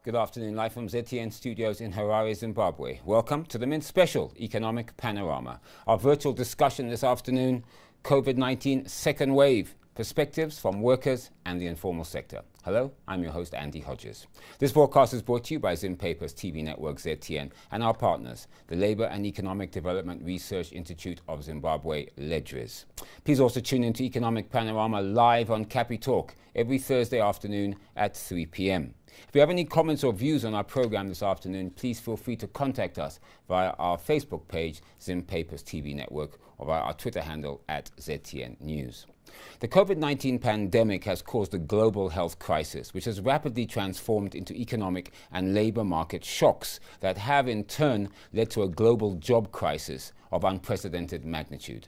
Good afternoon, live from ZTN studios in Harare, Zimbabwe. Welcome to the Mint Special Economic Panorama. Our virtual discussion this afternoon, COVID-19 second wave, perspectives from workers and the informal sector. Hello, I'm your host, Andy Hodges. This broadcast is brought to you by Zim Paper's TV network, ZTN, and our partners, the Labour and Economic Development Research Institute of Zimbabwe, LEDRIS. Please also tune into Economic Panorama live on Capi Talk every Thursday afternoon at 3 p.m. If you have any comments or views on our program this afternoon, please feel free to contact us via our Facebook page, Zim Paper's TV network, or via our Twitter handle at ZTN News. The COVID-19 pandemic has caused a global health crisis, which has rapidly transformed into economic and labor market shocks that have in turn led to a global job crisis of unprecedented magnitude.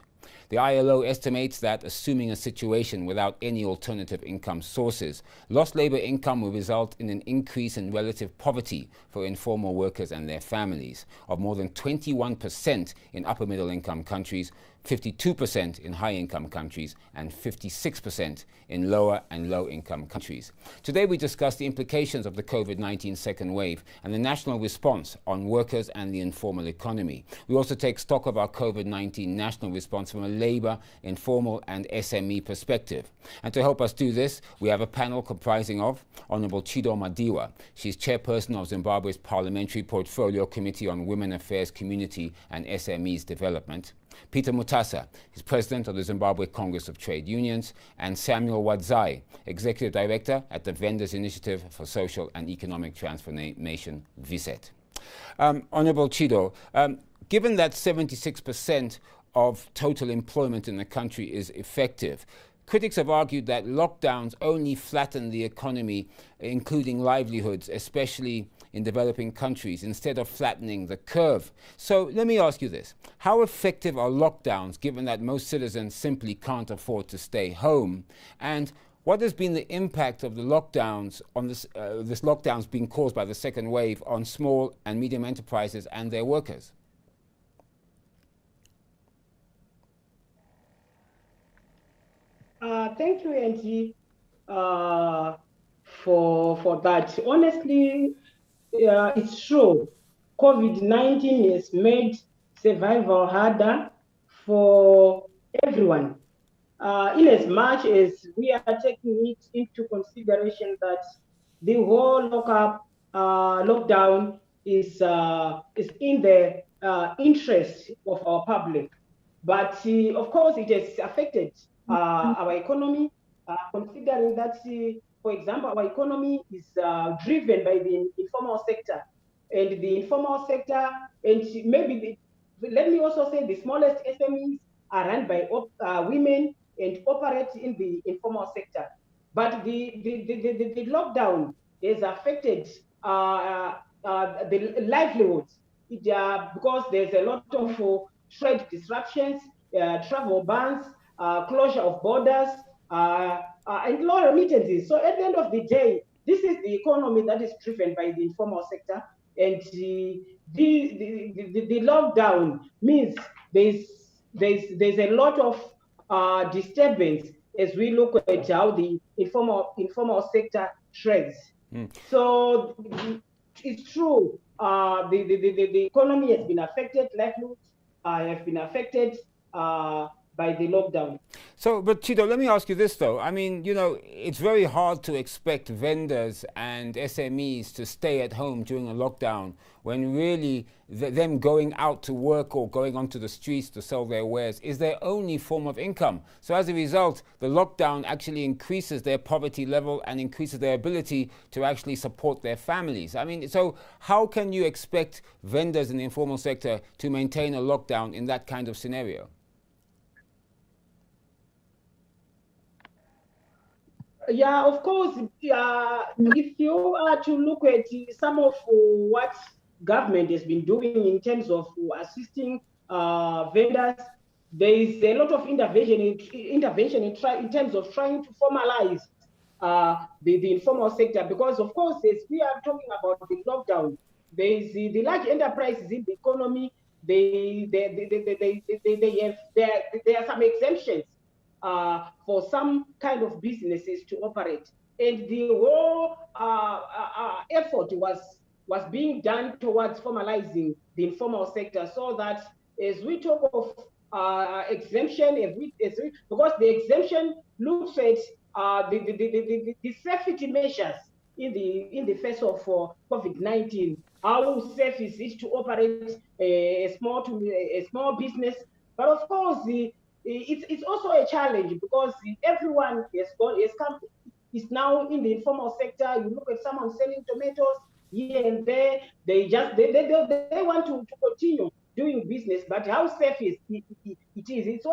The ILO estimates that, assuming a situation without any alternative income sources, lost labor income will result in an increase in relative poverty for informal workers and their families of more than 21% in upper middle income countries, 52% in high-income countries, and 56% in lower and low-income countries. Today we discuss the implications of the COVID-19 second wave and the national response on workers and the informal economy. We also take stock of our COVID-19 national response from a labour, informal and SME perspective. And to help us do this, we have a panel comprising of Honourable Chido Madiwa. She's chairperson of Zimbabwe's Parliamentary Portfolio Committee on Women Affairs, Community and SMEs Development. Peter Mutasa is president of the Zimbabwe Congress of Trade Unions, and Samuel Wadzai, executive director at the Vendors Initiative for Social and Economic Transformation, VISET. Honourable Chido, given that 76% of total employment in the country is effective, critics have argued that lockdowns only flatten the economy, including livelihoods, especially in developing countries, instead of flattening the curve. So let me ask you this. How effective are lockdowns, given that most citizens simply can't afford to stay home? And what has been the impact of the lockdowns on this lockdowns being caused by the second wave on small and medium enterprises and their workers? Thank you, Angie, for that. Honestly, it's true. COVID-19 has made survival harder for everyone. In as much as we are taking it into consideration that the whole lockdown is in the interest of our public, but of course it has affected our economy, considering that, for example, our economy is driven by the informal sector, and the informal sector, and maybe let me also say the smallest SMEs are run by women and operate in the informal sector. But the lockdown has affected the livelihoods because there's a lot of trade disruptions, travel bans, closure of borders, and low remittances. So at the end of the day, this is the economy that is driven by the informal sector, and the lockdown means there's a lot of disturbance as we look at how the informal sector trades. So it's true. The economy has been affected, livelihoods have been affected by the lockdown. So, but Chido, let me ask you this though. I mean, it's very hard to expect vendors and SMEs to stay at home during a lockdown when really them going out to work or going onto the streets to sell their wares is their only form of income. So as a result, the lockdown actually increases their poverty level and increases their ability to actually support their families. I mean, so how can you expect vendors in the informal sector to maintain a lockdown in that kind of scenario? Yeah, of course. If you are to look at some of what government has been doing in terms of assisting vendors, there is a lot of intervention in terms of trying to formalize the informal sector, because of course, as we are talking about the lockdown, there is the large enterprises in the economy. There are some exemptions for some kind of businesses to operate. and the whole effort was being done towards formalizing the informal sector, so that as we talk of exemption, because the exemption looks at the safety measures in the face of COVID-19. How safe is it to operate a small business? But of course, it's also a challenge, because everyone has come is now in the informal sector. You look at someone selling tomatoes here and there. They want to continue doing business, but how safe is it is? It's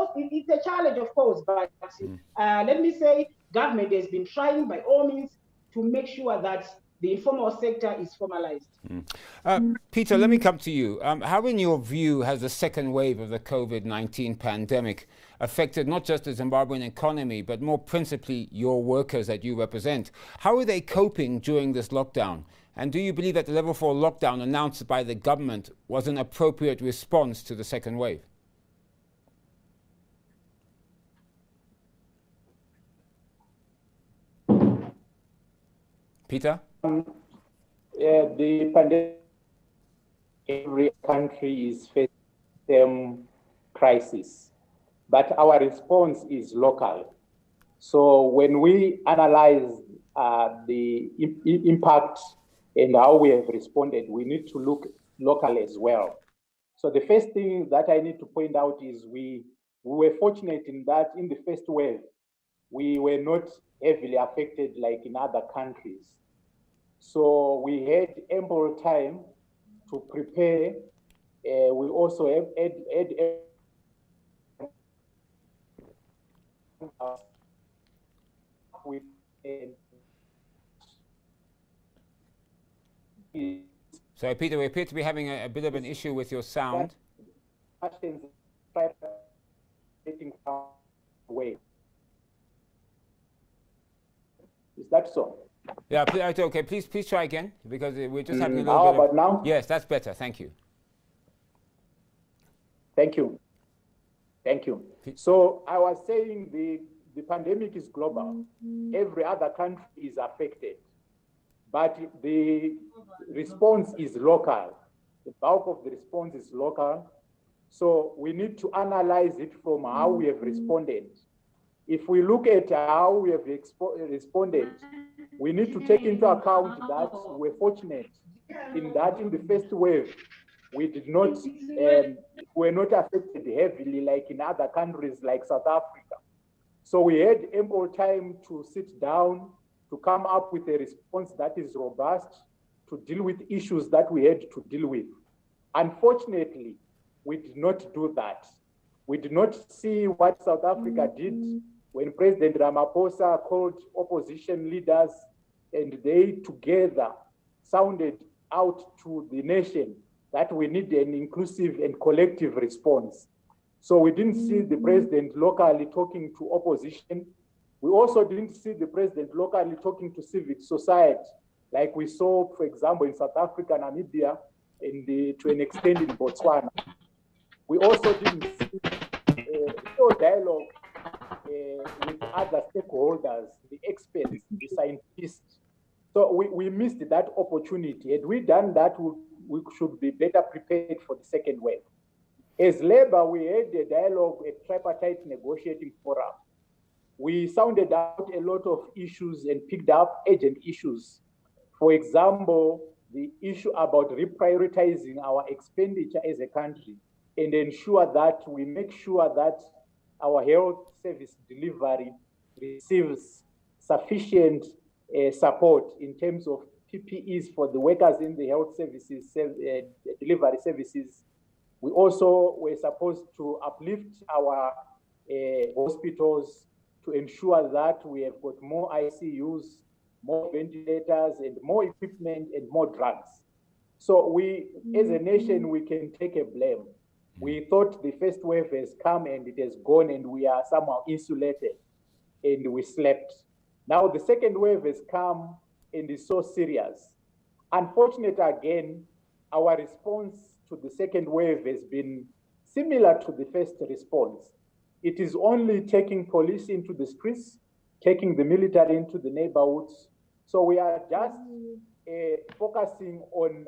a challenge, of course. But let me say, government has been trying by all means to make sure that the informal sector is formalized. Peter, let me come to you. How, in your view, has the second wave of the COVID-19 pandemic affected not just the Zimbabwean economy, but more principally your workers that you represent? How are they coping during this lockdown? And do you believe that the level 4 lockdown announced by the government was an appropriate response to the second wave? Peter? The pandemic, every country is facing the same crisis, but our response is local. So when we analyze the impact and how we have responded, we need to look local as well. So the first thing that I need to point out is we were fortunate in that in the first wave, we were not heavily affected like in other countries. So we had ample time to prepare. We also had with So, Peter, we appear to be having a bit of an issue with your sound. Is that so? Yeah, okay, please try again, because we're just having a little how bit about of... now? Yes, that's better. Thank you. Thank you. Thank you. So I was saying the pandemic is global. Every other country is affected, but the response is local. The bulk of the response is local. So we need to analyze it from how we have responded. If we look at how we have responded, we need to take into account that we're fortunate in that in the first wave, we did not, were not affected heavily like in other countries like South Africa. So we had ample time to sit down, to come up with a response that is robust, to deal with issues that we had to deal with. Unfortunately, we did not do that. We did not see what South Africa did when President Ramaphosa called opposition leaders and they together sounded out to the nation that we need an inclusive and collective response. So we didn't see the president locally talking to opposition. We also didn't see the president locally talking to civic society, like we saw, for example, in South Africa, Namibia, to an extent in Botswana. We also didn't see no dialogue with other stakeholders, the experts, the scientists. So we missed that opportunity. Had we done that, we should be better prepared for the second wave. As Labour, we had a dialogue, a tripartite negotiating forum. We sounded out a lot of issues and picked up urgent issues. For example, the issue about reprioritizing our expenditure as a country and ensure that we make sure that our health service delivery receives sufficient support in terms of PPEs for the workers in the health services, delivery services. We also were supposed to uplift our hospitals to ensure that we have got more ICUs, more ventilators, and more equipment and more drugs. So we, as a nation, we can take a blame. We thought the first wave has come and it has gone and we are somehow insulated and we slept. Now the second wave has come and is so serious. Unfortunately, again, our response to the second wave has been similar to the first response. It is only taking police into the streets taking the military into the neighborhoods. So we are just focusing on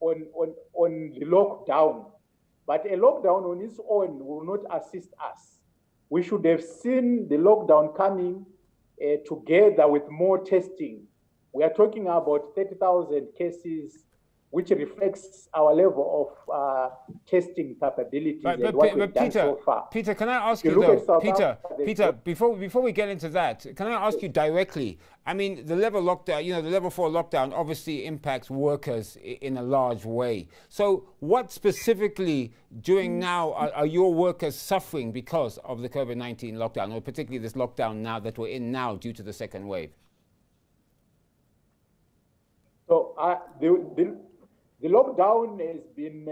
the lockdown. But a lockdown on its own will not assist us. We should have seen the lockdown coming together with more testing. We are talking about 30,000 cases, which reflects our level of testing capabilities and what we've done so far. Peter, can I ask you though, Peter, before we get into that, can I ask you directly? I mean, the level lockdown, the level 4 lockdown obviously impacts workers in a large way. So what specifically during now are your workers suffering because of the COVID-19 lockdown, or particularly this lockdown now that we're in now due to the second wave? So the lockdown has been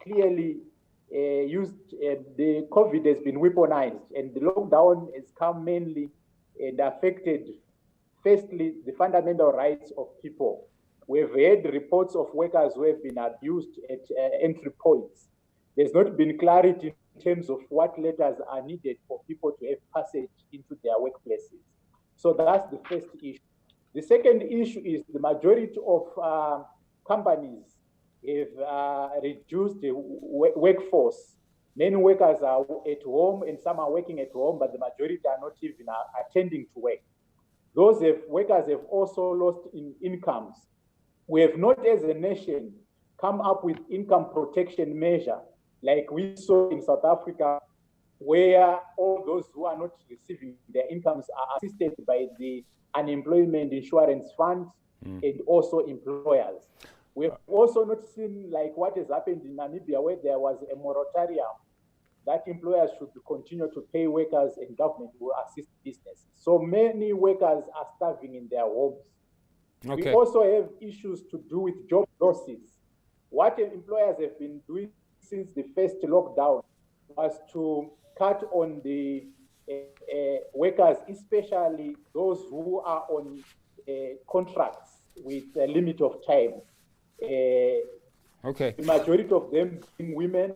clearly used, the COVID has been weaponized, and the lockdown has come mainly and affected, firstly, the fundamental rights of people. We've heard reports of workers who have been abused at entry points. There's not been clarity in terms of what letters are needed for people to have passage into their workplaces. So that's the first issue. The second issue is the majority of companies have reduced the workforce. Many workers are at home and some are working at home, but the majority are not even attending to work. Those workers have also lost in incomes. We have not, as a nation, come up with income protection measure like we saw in South Africa, where all those who are not receiving their incomes are assisted by the unemployment insurance funds and also employers. We've also not seen like what has happened in Namibia, where there was a moratorium that employers should continue to pay workers and government will assist business. So many workers are starving in their homes. Okay. We also have issues to do with job losses. What employers have been doing since the first lockdown was to cut on the workers, especially those who are on contracts with a limit of time. The majority of them being women,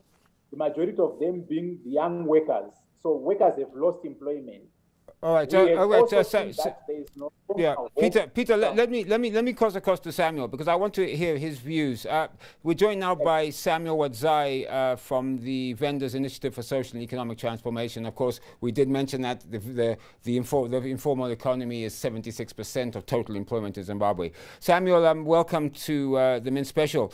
the majority of them being the young workers. So workers have lost employment. All right. Peter, let me cross across to Samuel because I want to hear his views. We're joined now by Samuel Wadzai from the Vendors Initiative for Social and Economic Transformation. Of course, we did mention that the informal economy is 76% of total employment in Zimbabwe. Samuel, welcome to the Min Special.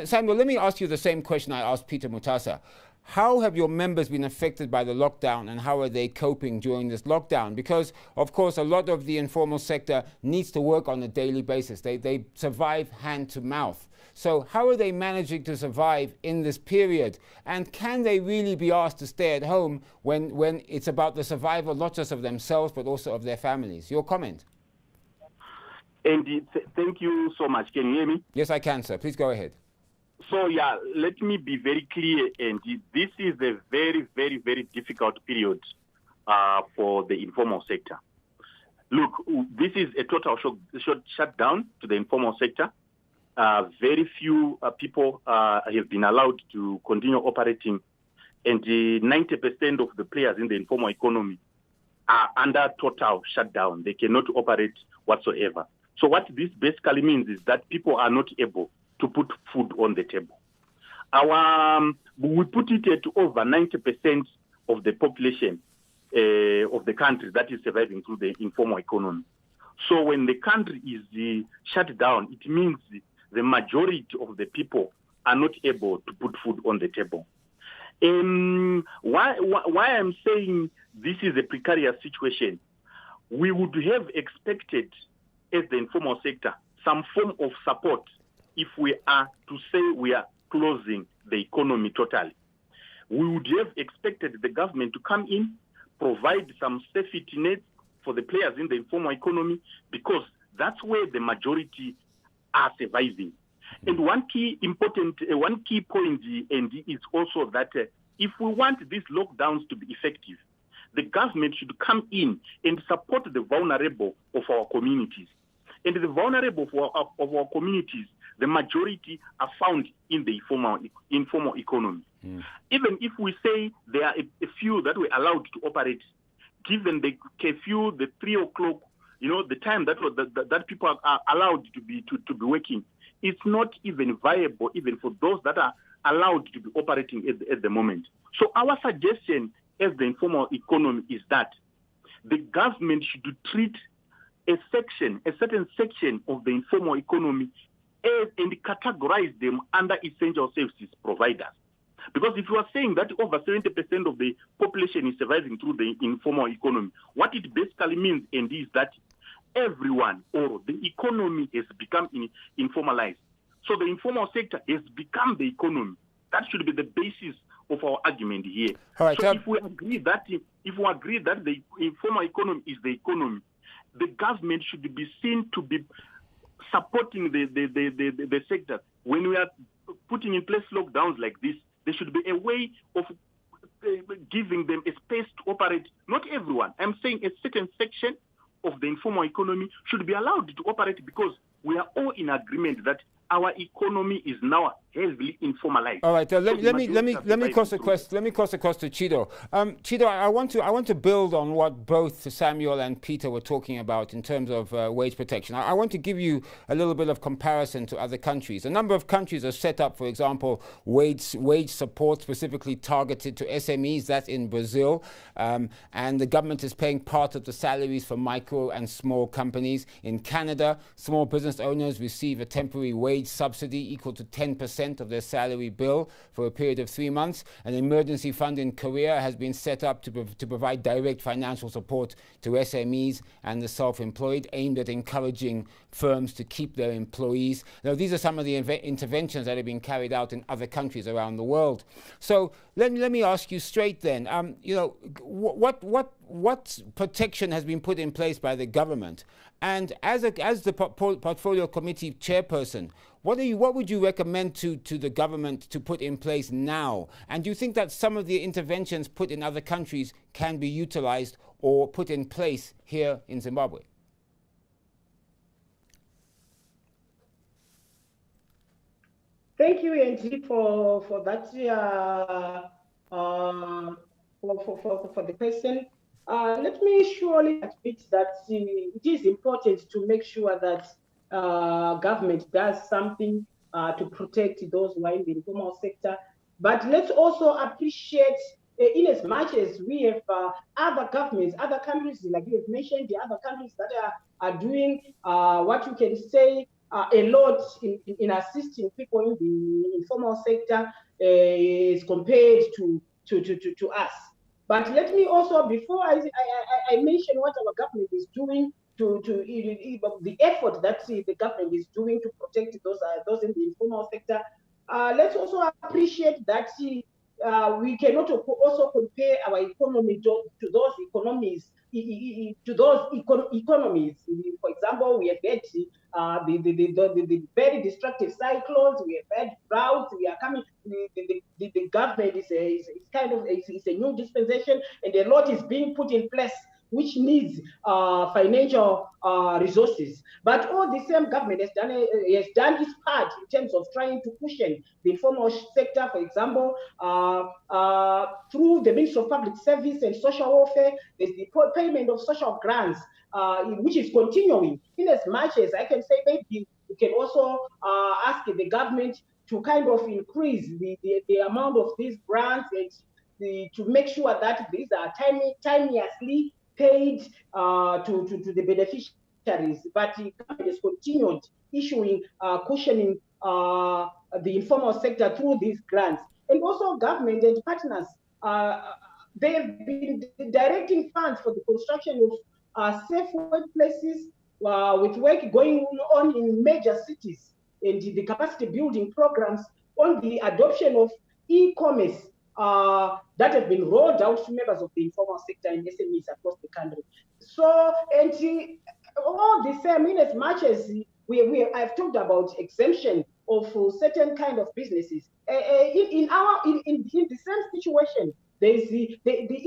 Samuel, let me ask you the same question I asked Peter Mutasa. How have your members been affected by the lockdown and how are they coping during this lockdown? Because, of course, a lot of the informal sector needs to work on a daily basis. They survive hand to mouth. So how are they managing to survive in this period? And can they really be asked to stay at home when it's about the survival, not just of themselves, but also of their families? Your comment. Indeed. Thank you so much. Can you hear me? Yes, I can, sir. Please go ahead. So, yeah, let me be very clear, and this is a very, very, very difficult period for the informal sector. Look, this is a total shutdown to the informal sector. Very few people have been allowed to continue operating, and 90% of the players in the informal economy are under total shutdown. They cannot operate whatsoever. So what this basically means is that people are not able to put food on the table. We put it at over 90% of the population of the country that is surviving through the informal economy. So when the country is shut down, it means the majority of the people are not able to put food on the table. Why I'm saying this is a precarious situation, we would have expected as the informal sector some form of support if we are to say we are closing the economy totally. We would have expected the government to come in, provide some safety nets for the players in the informal economy, because that's where the majority are surviving. And one key point, and is also that if we want these lockdowns to be effective, the government should come in and support the vulnerable of our communities. And the vulnerable of our communities, the majority are found in the informal economy. Even if we say there are a few that were allowed to operate, given the curfew, the 3 o'clock, the time that people are allowed to be working, it's not even viable even for those that are allowed to be operating at the moment. So our suggestion as the informal economy is that the government should treat a certain section of the informal economy and categorize them under essential services providers. Because if you are saying that over 70% of the population is surviving through the informal economy, what it basically means is that everyone or the economy has become informalized. So the informal sector has become the economy. That should be the basis of our argument here. All right, so if we agree that the informal economy is the economy, the government should be seen to be supporting the sector. When we are putting in place lockdowns like this, there should be a way of giving them a space to operate. Not everyone. I'm saying a certain section of the informal economy should be allowed to operate, because we are all in agreement that our economy is now heavily informalized. All right, let me cross across to Chido. Chido, I want to build on what both Samuel and Peter were talking about in terms of wage protection. I want to give you a little bit of comparison to other countries. A number of countries have set up, for example, wage support specifically targeted to SMEs. That's in Brazil, and the government is paying part of the salaries for micro and small companies. In Canada, small business owners receive a temporary wage subsidy equal to 10% of their salary bill for a period of 3 months. An emergency fund in Korea has been set up to provide direct financial support to SMEs and the self-employed, aimed at encouraging firms to keep their employees. Now, these are some of the interventions that have been carried out in other countries around the world. So let me ask you straight then, what protection has been put in place by the government? And as the portfolio committee chairperson, what would you recommend to the government to put in place now? And do you think that some of the interventions put in other countries can be utilized or put in place here in Zimbabwe? Thank you, Andy, for that for the question. Let me surely admit that it is important to make sure that government does something to protect those who are in the informal sector. But let's also appreciate, in as much as we have other governments, other countries, like you have mentioned, the other countries that are doing what you can say a lot in assisting people in the informal sector as compared to us. But let me also, before I mention what our government is doing, to the effort that the government is doing to protect those in the informal sector, let's also appreciate that we cannot also compare our economy to those economies. For example, we have had the very destructive cyclones. We have had droughts. We are coming. The government is a new dispensation, and a lot is being put in place, which needs financial resources. But all the same, government has done its part in terms of trying to cushion the informal sector, for example, through the Ministry of Public Service and Social Welfare. There's the payment of social grants, which is continuing. In as much as I can say, maybe we can also ask the government to kind of increase the amount of these grants and to make sure that these are timeously paid to the beneficiaries. But the government has continued issuing, cushioning the informal sector through these grants. And also government and partners, they have been directing funds for the construction of safe workplaces, with work going on in major cities, and the capacity building programs on the adoption of e-commerce that have been rolled out to members of the informal sector and SMEs across the country. So, and all the same, in as much as I've talked about exemption of certain kind of businesses, in the same situation, there is the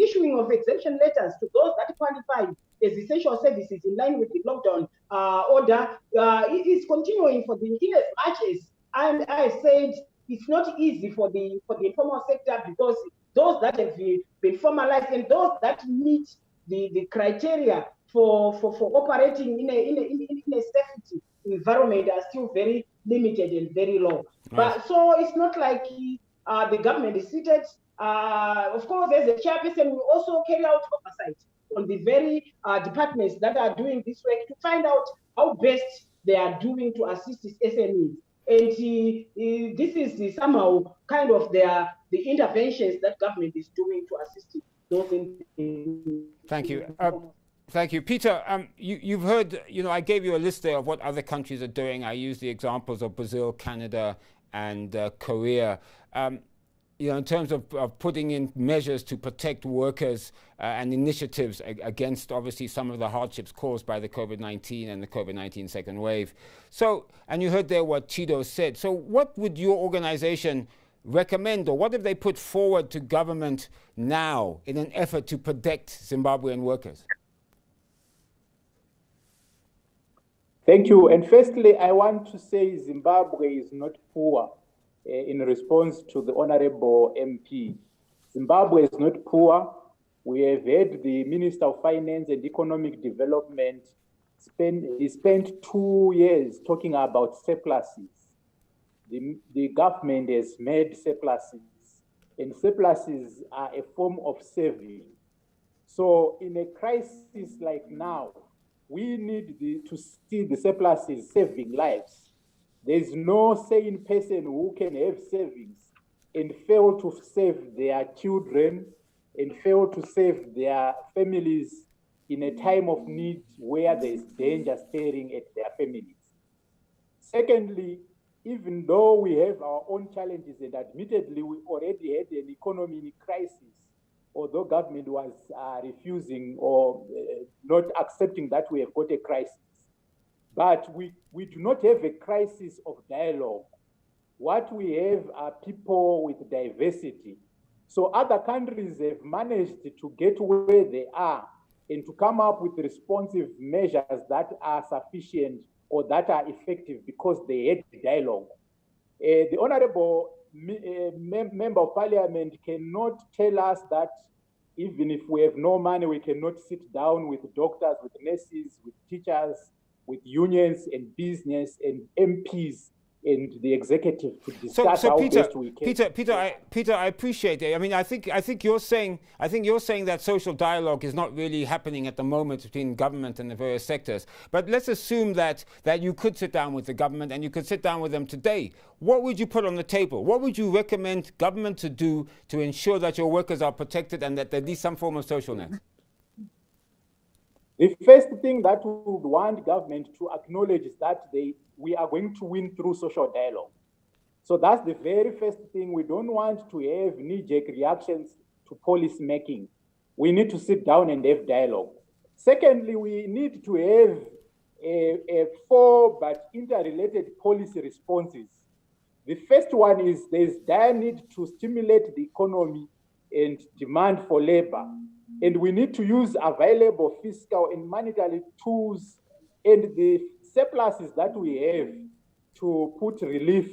issuing of exemption letters to those that qualify as essential services in line with the lockdown order. It is continuing for the, in as much as I said, it's not easy for the informal sector, because those that have been formalized and those that meet the criteria for operating in a safety environment are still very limited and very low. Right. But so it's not like the government is seated. Of course, as a chairperson, we also carry out oversight on the very departments that are doing this work to find out how best they are doing to assist these SMEs. And this is somehow kind of the interventions that government is doing to assist those in. Thank you. Thank you. Peter, you've heard, I gave you a list there of what other countries are doing. I used the examples of Brazil, Canada, and Korea. In terms of putting in measures to protect workers and initiatives against, obviously, some of the hardships caused by the COVID-19 and the COVID-19 second wave. So, and you heard there what Chido said. So what would your organization recommend, or what have they put forward to government now in an effort to protect Zimbabwean workers? Thank you. And firstly, I want to say Zimbabwe is not poor. In response to the Honorable MP, Zimbabwe is not poor. We have had the Minister of Finance and Economic Development spent 2 years talking about surpluses. The government has made surpluses, and surpluses are a form of saving. So in a crisis like now, we need to see the surpluses saving lives. There's no sane person who can have savings and fail to save their children and fail to save their families in a time of need where there's danger staring at their families. Secondly, even though we have our own challenges, and admittedly we already had an economy in crisis, although government was refusing or not accepting that we have got a crisis. But we do not have a crisis of dialogue. What we have are people with diversity. So other countries have managed to get where they are and to come up with responsive measures that are sufficient or that are effective because they had dialogue. The Honorable Member of Parliament cannot tell us that even if we have no money, we cannot sit down with doctors, with nurses, with teachers, with unions and business and MPs and the executive to discuss how best we can. Peter, I appreciate it. I mean, I think you're saying that social dialogue is not really happening at the moment between government and the various sectors. But let's assume that you could sit down with the government and you could sit down with them today. What would you put on the table? What would you recommend government to do to ensure that your workers are protected and that there is some form of social net? The first thing that we would want government to acknowledge is that we are going to win through social dialogue. So that's the very first thing. We don't want to have knee-jerk reactions to policy making. We need to sit down and have dialogue. Secondly, we need to have a four but interrelated policy responses. The first one is there's dire need to stimulate the economy and demand for labor. And we need to use available fiscal and monetary tools and the surpluses that we have to put relief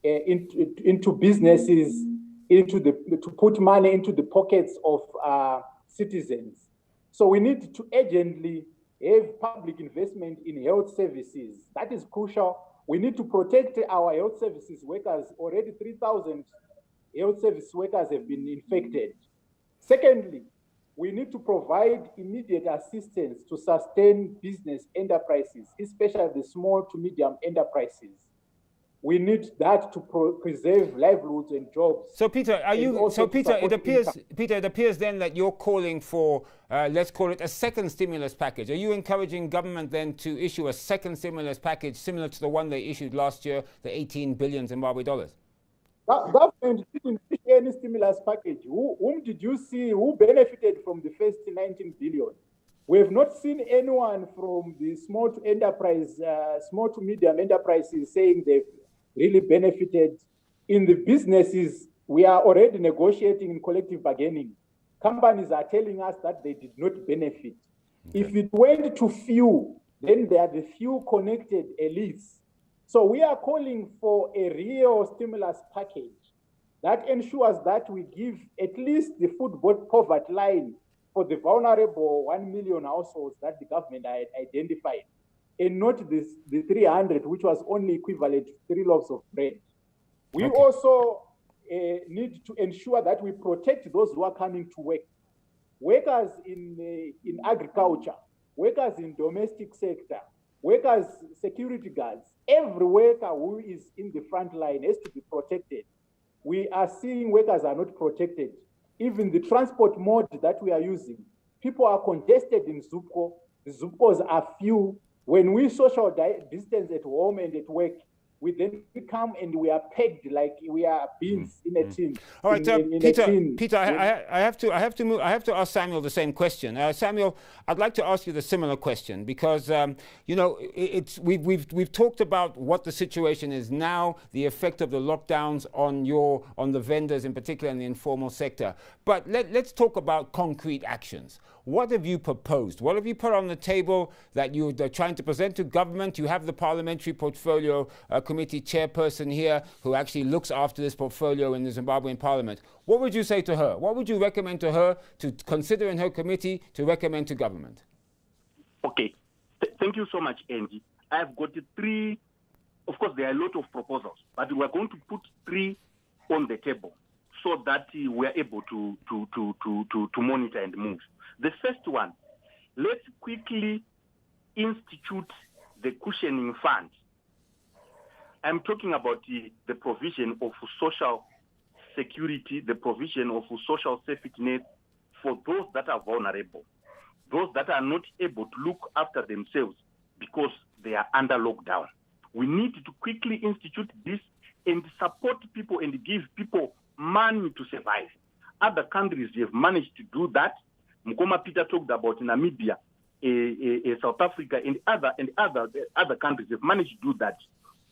into businesses, to put money into the pockets of citizens. So we need to urgently have public investment in health services. That is crucial. We need to protect our health services workers. Already 3,000 health service workers have been infected. Secondly, we need to provide immediate assistance to sustain business enterprises, especially the small to medium enterprises. We need that to preserve livelihoods and jobs. So, Peter, it appears then that you're calling for, let's call it a second stimulus package. Are you encouraging government then to issue a second stimulus package similar to the one they issued last year, the 18 billion Zimbabwe dollars? Government didn't issue any stimulus package. Whom did you see who benefited from the first 19 billion? We have not seen anyone from the small to medium enterprises saying they've really benefited. In the businesses, we are already negotiating in collective bargaining. Companies are telling us that they did not benefit. Okay. If it went to few, then there are the few connected elites. So we are calling for a real stimulus package that ensures that we give at least the food poverty line for the vulnerable 1 million households that the government had identified, and not the 300, which was only equivalent to 3 loaves of bread. We also need to ensure that we protect those who are coming to work. Workers in agriculture, workers in domestic sector, workers, security guards, every worker who is in the front line has to be protected. We are seeing workers are not protected. Even the transport mode that we are using, people are congested in Zupco. The Zupcos are few. When we social distance at home and at work, we then come and we are pegged like we are beans in a tin. All right, Peter, I have to ask Samuel the same question. Samuel, I'd like to ask you the similar question because you know we've talked about what the situation is now, the effect of the lockdowns on the vendors, in particular in the informal sector. But let's talk about concrete actions. What have you proposed? What have you put on the table that you're trying to present to government? You have the Parliamentary Portfolio Committee chairperson here who actually looks after this portfolio in the Zimbabwean Parliament. What would you say to her? What would you recommend to her to consider in her committee to recommend to government? Okay. Thank you so much, Angie. I've got 3, of course, there are a lot of proposals, but we're going to put 3 on the table so that we're able to monitor and move. The first one, let's quickly institute the cushioning fund. I'm talking about the provision of social security, the provision of social safety net for those that are vulnerable, those that are not able to look after themselves because they are under lockdown. We need to quickly institute this and support people and give people money to survive. Other countries have managed to do that. Mkoma Peter talked about Namibia, South Africa, and other countries have managed to do that.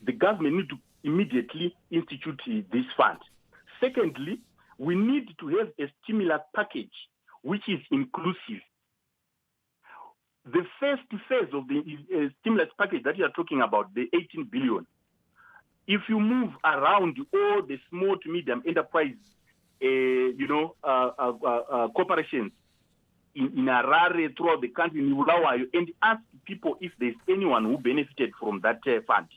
The government need to immediately institute this fund. Secondly, we need to have a stimulus package which is inclusive. The first phase of the stimulus package that you are talking about, the 18 billion, if you move around all the small to medium enterprise, corporations, in Harare, throughout the country, in Ulawayo, and ask people if there's anyone who benefited from that fund.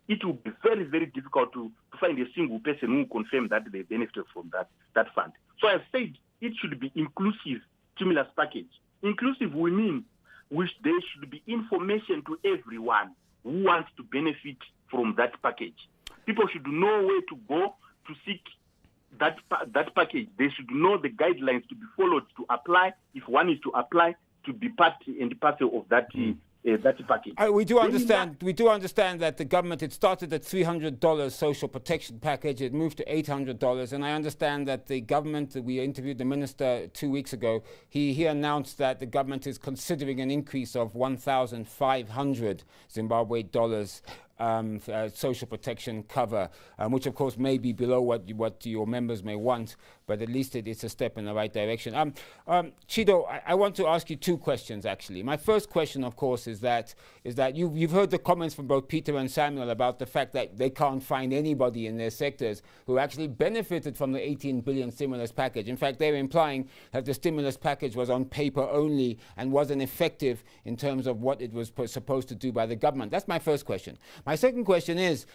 It will be very, very difficult to find a single person who confirm that they benefited from that fund. So I've said it should be inclusive stimulus package. Inclusive will mean there should be information to everyone who wants to benefit from that package. People should know where to go to seek that package. They should know the guidelines to be followed to apply, if one is to apply, to be part and parcel of that package. We do understand that the government, it started at $300 social protection package, it moved to $800, and I understand that the government, we interviewed the minister 2 weeks ago, he announced that the government is considering an increase of 1,500 Zimbabwe dollars social protection cover, which of course may be below what your members may want, but at least it's a step in the right direction. Chido, I want to ask you 2 questions actually. My first question, of course, is that you've heard the comments from both Peter and Samuel about the fact that they can't find anybody in their sectors who actually benefited from the 18 billion stimulus package. In fact, they're implying that the stimulus package was on paper only and wasn't effective in terms of what it was supposed to do by the government. That's my first question. My second question is,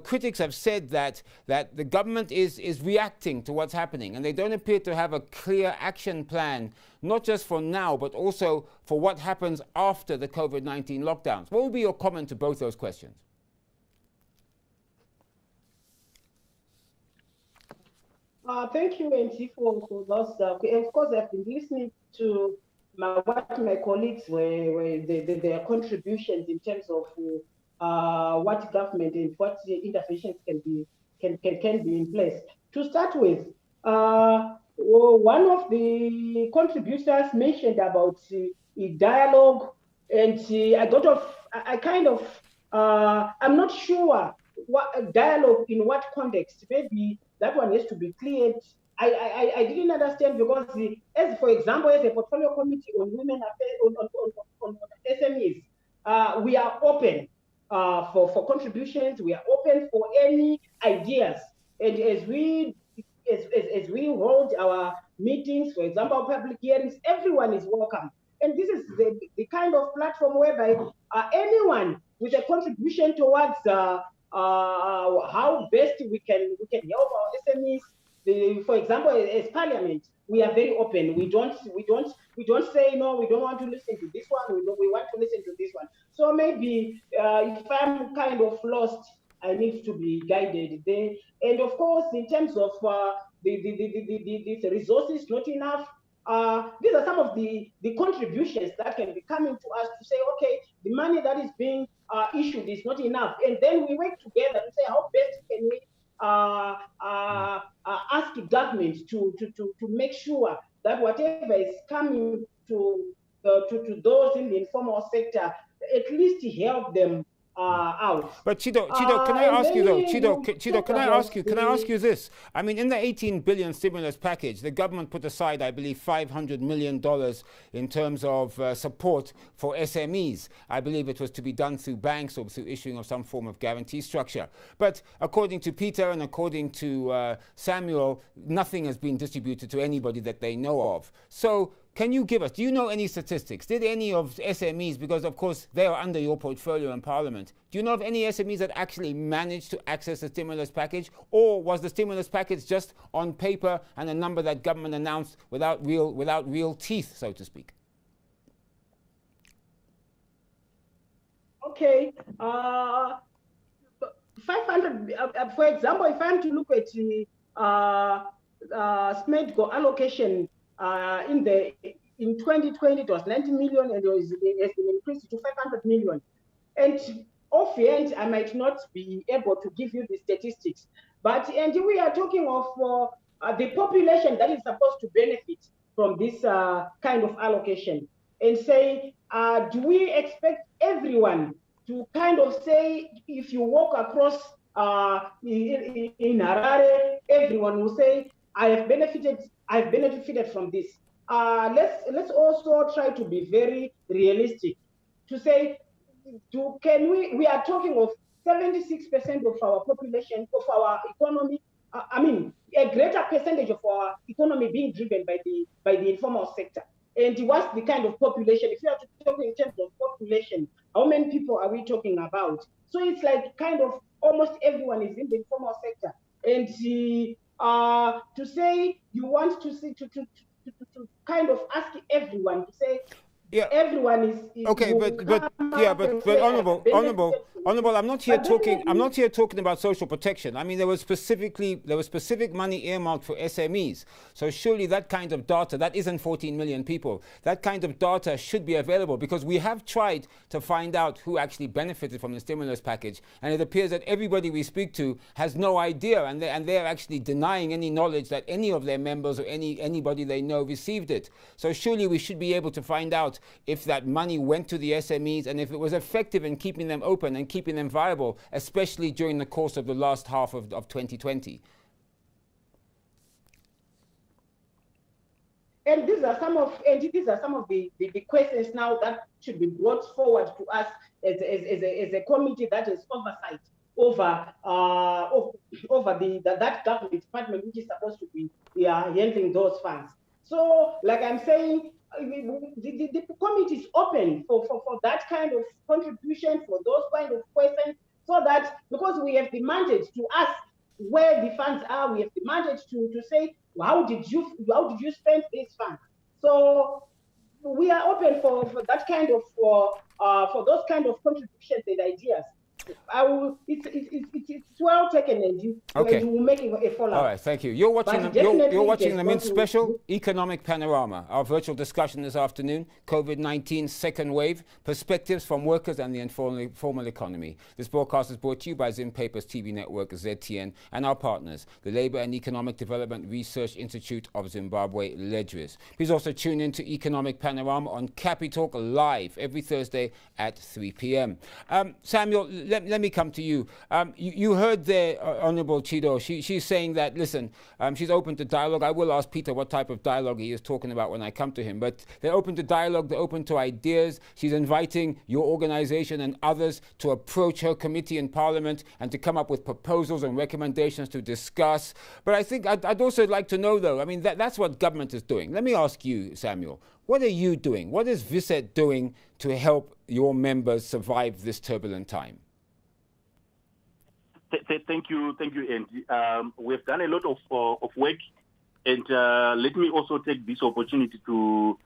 critics have said that the government is reacting to what's happening, and they don't appear to have a clear action plan, not just for now, but also for what happens after the COVID-19 lockdowns. What will be your comment to both those questions? Thank you, NT, for those. Of course, I've been listening to what my colleagues were their contributions in terms of what government and what interventions can be in place. To start with, one of the contributors mentioned about dialogue, and I'm not sure what dialogue in what context. Maybe that one has to be cleared. I didn't understand because, as for example, as a portfolio committee on women affairs on SMEs, we are open for contributions. We are open for any ideas, and as we hold our meetings, for example, public hearings, everyone is welcome. And this is the kind of platform whereby anyone with a contribution towards how best we can help our SMEs. For example, as Parliament, we are very open. We don't say no. We don't want to listen to this one. We want to listen to this one. So maybe if I'm kind of lost, I need to be guided there. And of course, in terms of the resources not enough. These are some of the contributions that can be coming to us to say, okay, the money that is being issued is not enough. And then we work together to say, how best can we ask the government to make sure that whatever is coming to those in the informal sector, at least help them out. But Chido, can I ask you though? Chido, can I ask you this? I mean, in the 18 billion stimulus package, the government put aside, I believe, $500 million in terms of support for SMEs. I believe it was to be done through banks or through issuing of some form of guarantee structure. But according to Peter and according to Samuel, nothing has been distributed to anybody that they know of. So can you give us, do you know any statistics? Did any of SMEs, because of course they are under your portfolio in Parliament, do you know of any SMEs that actually managed to access the stimulus package? Or was the stimulus package just on paper and a number that government announced without real teeth, so to speak? Okay. 500, for example, if I'm to look at the SMEDCO allocation, in 2020 it was 90 million and it has been increased to 500 million. And offhand, I might not be able to give you the statistics, but we are talking of the population that is supposed to benefit from this kind of allocation, and say, do we expect everyone to kind of say, if you walk across in Harare, everyone will say, I've benefited from this. Let's also try to be very realistic to say, we are talking of 76% of our population, of our economy. I mean, a greater percentage of our economy being driven by the informal sector. And what's the kind of population? If you are talking in terms of population, how many people are we talking about? So it's like kind of almost everyone is in the informal sector. And to say you want to see to kind of ask everyone to say, yeah, everyone is okay, but honorable, I'm not here talking about social protection. I mean, there was specific money earmarked for SMEs. So surely that kind of data, that isn't 14 million people, that kind of data should be available, because we have tried to find out who actually benefited from the stimulus package, and it appears that everybody we speak to has no idea, and they're actually denying any knowledge that any of their members or anybody they know received it. So surely we should be able to find out if that money went to the SMEs and if it was effective in keeping them open and keeping them viable, especially during the course of the last half of 2020. And these are some of the questions now that should be brought forward to us as a committee that is oversight over that government department which is supposed to be handling those funds. So, like I'm saying, the committee is open for that kind of contribution, for those kind of questions, so that, because we have the mandate to ask where the funds are, we have the mandate to say, how did you spend these funds? So we are open for that kind of for those kind of contributions and ideas. It's well taken, and you will make a follow-up. All right, thank you. You're watching the Mint Special Economic Panorama. Our virtual discussion this afternoon: COVID-19 second wave, perspectives from workers and the informal economy. This broadcast is brought to you by Zim Papers TV Network, ZTN, and our partners, the Labour and Economic Development Research Institute of Zimbabwe, LEDRIS. Please also tune in to Economic Panorama on Capitalk Live every Thursday at 3 p.m. Samuel, let me come to you. You heard there, Honourable Chido, she's saying that, listen, she's open to dialogue. I will ask Peter what type of dialogue he is talking about when I come to him, but they're open to dialogue, they're open to ideas. She's inviting your organisation and others to approach her committee in Parliament and to come up with proposals and recommendations to discuss. But I think I'd also like to know, though, I mean, that's what government is doing. Let me ask you, Samuel, what are you doing? What is VISET doing to help your members survive this turbulent time? Thank you, Andy. We've done a lot of work, and let me also take this opportunity to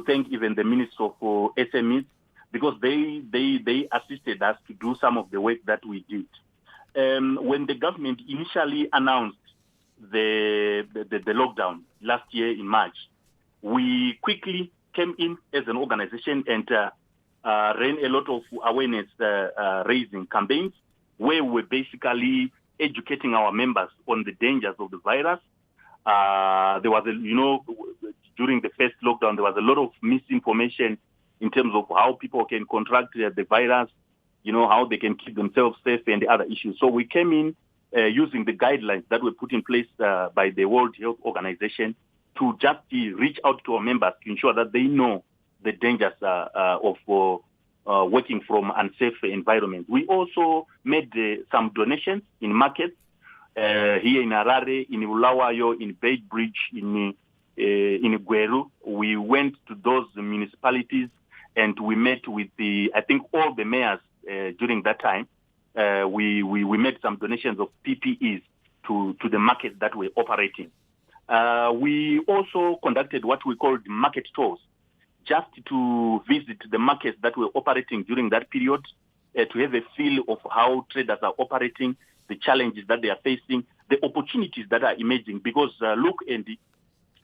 thank even the Minister of SMEs, because they assisted us to do some of the work that we did. When the government initially announced the lockdown last year in March, we quickly came in as an organization and ran a lot of awareness raising campaigns where we're basically educating our members on the dangers of the virus. There was, during the first lockdown, there was a lot of misinformation in terms of how people can contract the virus, how they can keep themselves safe and the other issues. So we came in using the guidelines that were put in place by the World Health Organization to just reach out to our members to ensure that they know the dangers of working from unsafe environments. We also made some donations in markets here in Harare, in Bulawayo, in Beitbridge, in Gweru. We went to those municipalities and we met with all the mayors during that time. We made some donations of PPEs to the markets that we're operating. We also conducted what we called market tours, just to visit the markets that were operating during that period, to have a feel of how traders are operating, the challenges that they are facing, the opportunities that are emerging. Because look, Andy,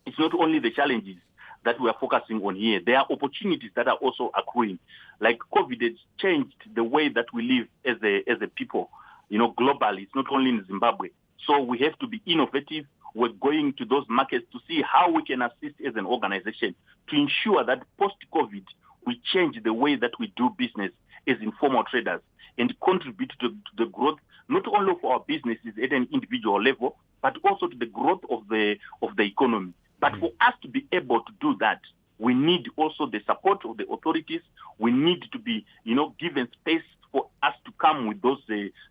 it's not only the challenges that we are focusing on here. There are opportunities that are also accruing. Like COVID has changed the way that we live as a people, globally. It's not only in Zimbabwe. So we have to be innovative. We're going to those markets to see how we can assist as an organization to ensure that post-COVID, we change the way that we do business as informal traders and contribute to the growth, not only for our businesses at an individual level, but also to the growth of the economy. But for us to be able to do that, we need also the support of the authorities. We need to be, given space for us to come with those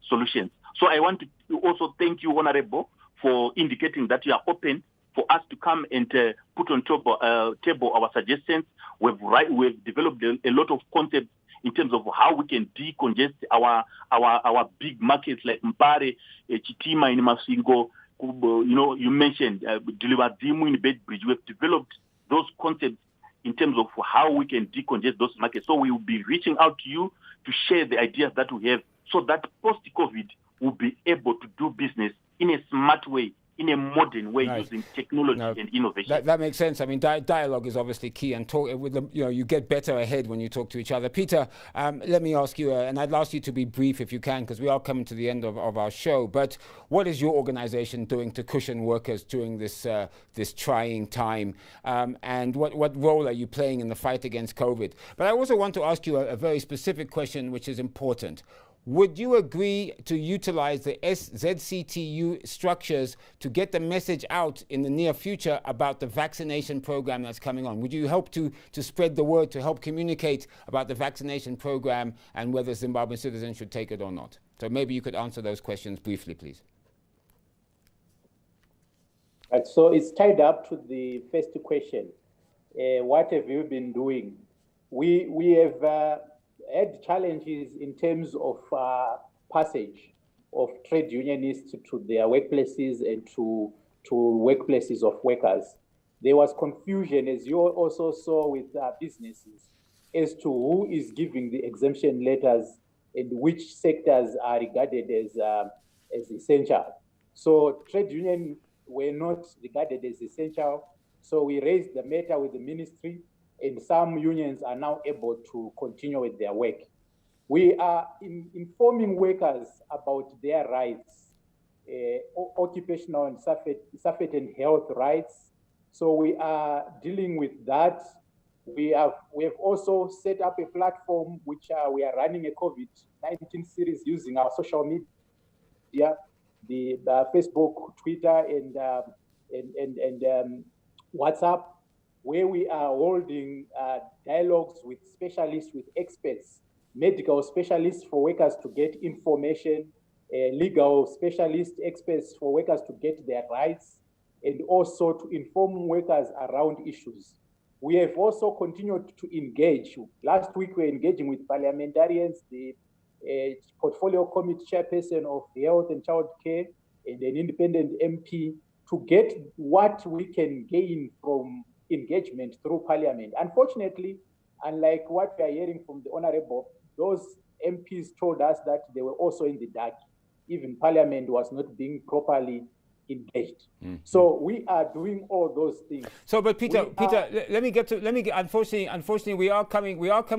solutions. So I want to also thank you, Honorable, for indicating that you are open for us to come and put on table our suggestions. We've developed a lot of concepts in terms of how we can decongest our big markets like Mpare, Chitima in Masingo. You mentioned Diliwadimu in Beitbridge. We've developed those concepts in terms of how we can decongest those markets. So we will be reaching out to you to share the ideas that we have so that post-COVID will be able to do business in a smart way, in a modern way, using technology and innovation. That makes sense. I mean, dialogue is obviously key, and talk with them. You get better ahead when you talk to each other. Peter, let me ask you, and I'd ask you to be brief if you can, because we are coming to the end of our show. But what is your organisation doing to cushion workers during this trying time? And what role are you playing in the fight against COVID? But I also want to ask you a very specific question, which is important. Would you agree to utilize the ZCTU structures to get the message out in the near future about the vaccination program that's coming on? Would you help to spread the word, to help communicate about the vaccination program and whether Zimbabwean citizens should take it or not? So maybe you could answer those questions briefly, please. Right, so it's tied up to the first question. What have you been doing? We have had challenges in terms of passage of trade unionists to their workplaces and to workplaces of workers. There was confusion, as you also saw with businesses, as to who is giving the exemption letters and which sectors are regarded as essential. So trade unions were not regarded as essential. So we raised the matter with the ministry, and some unions are now able to continue with their work. We are informing workers about their rights, occupational and safety and health rights. So we are dealing with that. We have also set up a platform which we are running a COVID-19 series using our social media, the Facebook, Twitter, and WhatsApp, where we are holding dialogues with specialists, with experts, medical specialists for workers to get information, legal specialists, experts for workers to get their rights, and also to inform workers around issues. We have also continued to engage. Last week, we were engaging with parliamentarians, the portfolio committee chairperson of Health and Child Care, and an independent MP to get what we can gain from engagement through parliament. Unfortunately, unlike what we are hearing from the Honorable, those MPs told us that they were also in the dark. Even parliament was not being properly engaged. So we are doing all those things. So, but Peter, unfortunately, we are coming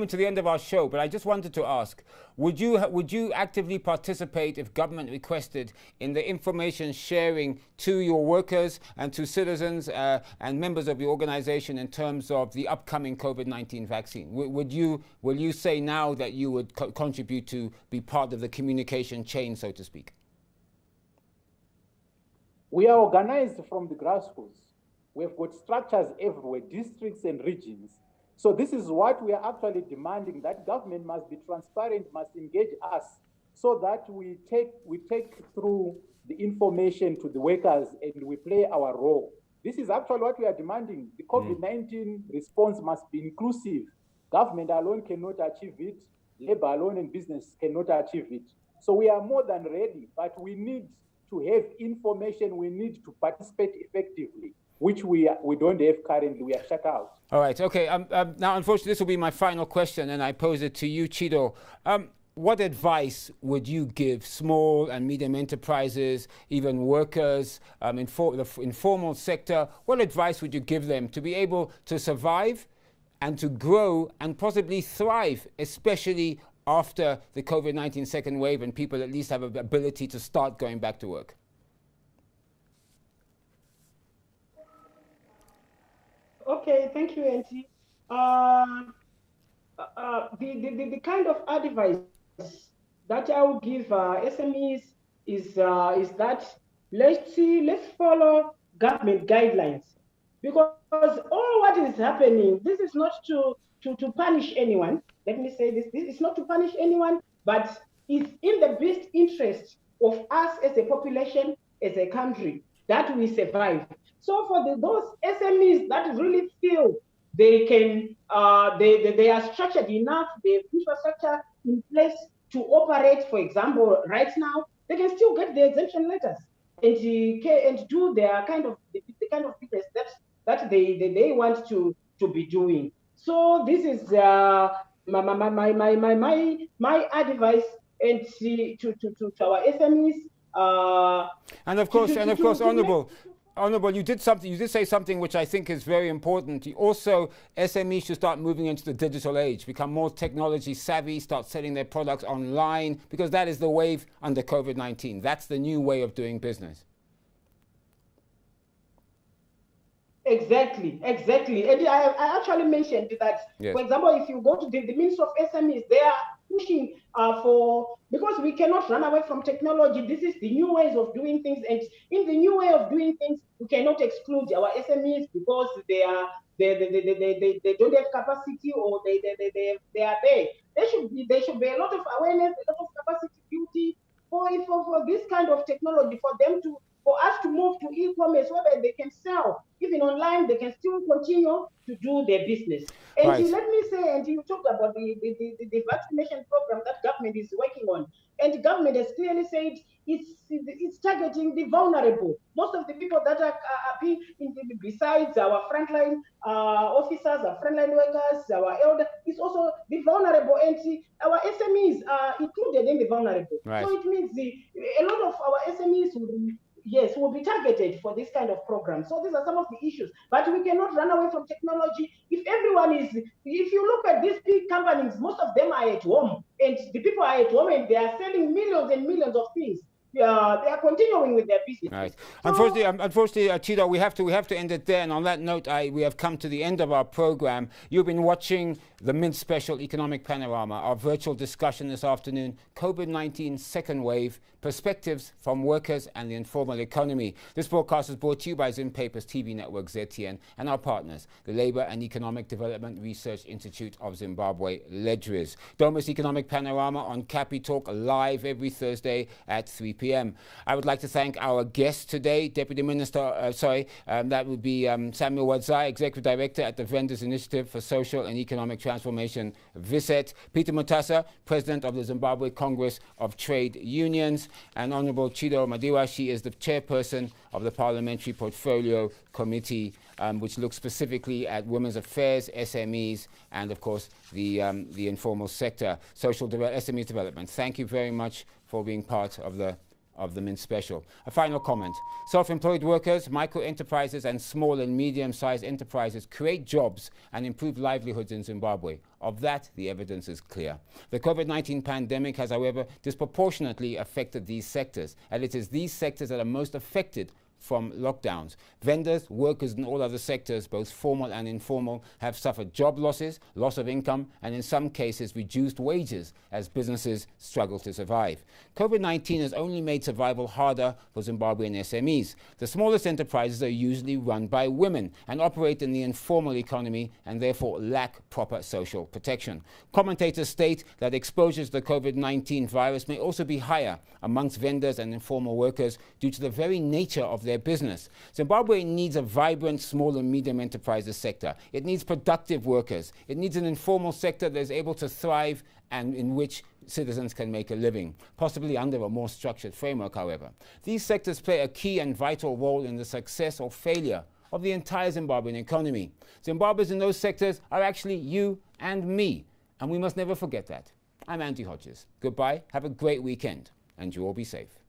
to the end of our show, but I just wanted to ask, would you actively participate if government requested in the information sharing to your workers and to citizens and members of your organization in terms of the upcoming COVID-19 vaccine? Will you say now that you would contribute to be part of the communication chain, so to speak? We are organized from the grassroots. We've got structures everywhere, districts and regions. So this is what we are actually demanding, that government must be transparent, must engage us, so that we take through the information to the workers and we play our role. This is actually what we are demanding. The COVID-19 response must be inclusive. Government alone cannot achieve it. Labor alone and business cannot achieve it. So we are more than ready, but we need to have information, we need to participate effectively, which we don't have currently. We are shut out. All right, okay. Now, unfortunately, this will be my final question, and I pose it to you, Chido. What advice would you give small and medium enterprises, even workers in the informal sector? What advice would you give them to be able to survive and to grow and possibly thrive, especially after the COVID-19 second wave and people at least have the ability to start going back to work? Okay, thank you, Auntie. The kind of advice that I will give SMEs is that let's follow government guidelines, because all what is happening, this is not to punish anyone. Let me say this is not to punish anyone, but it's in the best interest of us as a population, as a country, that we survive. So for those SMEs that really feel they can, they are structured enough, they have infrastructure in place to operate, for example, right now, they can still get the exemption letters and do their kind of the kind of business that they want to be doing. So this is my advice and to our SMEs. And of course, Honourable, you did say something which I think is very important. Also, SMEs should start moving into the digital age, become more technology savvy, start selling their products online, because that is the wave under COVID-19. That's the new way of doing business. Exactly. And I actually mentioned that, yes. For example, if you go to the Ministry of SMEs, they are pushing because we cannot run away from technology. This is the new ways of doing things. And in the new way of doing things, we cannot exclude our SMEs because they don't have capacity, or they are there. There should be a lot of awareness, a lot of capacity building for this kind of technology, for us to move to e-commerce, so that they can sell even online. They can still continue to do their business. And right. Let me say, and you talked about the vaccination program that government is working on, and the government has clearly said it's targeting the vulnerable. Most of the people that are being besides our frontline officers, our frontline workers, our elders, it's also the vulnerable, and our SMEs are included in the vulnerable. Right. So it means a lot of our SMEs will be targeted for this kind of program. So these are some of the issues. But we cannot run away from technology. If you look at these big companies, most of them are at home. And the people are at home and they are selling millions and millions of things. they are continuing with their business. Right. So, Unfortunately, Chido, we have to end it there. And on that note, we have come to the end of our program. You've been watching the Mint Special Economic Panorama, our virtual discussion this afternoon: COVID-19 second wave, perspectives from workers and the informal economy. This broadcast is brought to you by Zim Paper's TV network ZTN and our partners, the Labour and Economic Development Research Institute of Zimbabwe, LEDRIS. Don't miss Economic Panorama on Capi Talk live every Thursday at 3 p.m. I would like to thank our guest today, Deputy Minister, that would be Samuel Wadzai, Executive Director at the Vendors Initiative for Social and Economic Transformation, VISET, Peter Mutasa, President of the Zimbabwe Congress of Trade Unions, and Honorable Chido Madiwa. She is the Chairperson of the Parliamentary Portfolio Committee, which looks specifically at women's affairs, SMEs, and of course the informal sector, SME development. Thank you very much for being part of the Mint Special. A final comment: self-employed workers, micro-enterprises and small and medium-sized enterprises create jobs and improve livelihoods in Zimbabwe. Of that, the evidence is clear. The COVID-19 pandemic has, however, disproportionately affected these sectors, and it is these sectors that are most affected from lockdowns. Vendors, workers in all other sectors, both formal and informal, have suffered job losses, loss of income, and in some cases reduced wages as businesses struggle to survive. COVID-19 has only made survival harder for Zimbabwean SMEs. The smallest enterprises are usually run by women and operate in the informal economy and therefore lack proper social protection. Commentators state that exposure to the COVID-19 virus may also be higher amongst vendors and informal workers due to the very nature of their business. Zimbabwe needs a vibrant small and medium enterprises sector. It needs productive workers. It needs an informal sector that is able to thrive and in which citizens can make a living, possibly under a more structured framework, however. These sectors play a key and vital role in the success or failure of the entire Zimbabwean economy. Zimbabweans in those sectors are actually you and me, and we must never forget that. I'm Andy Hodges. Goodbye, have a great weekend, and you all be safe.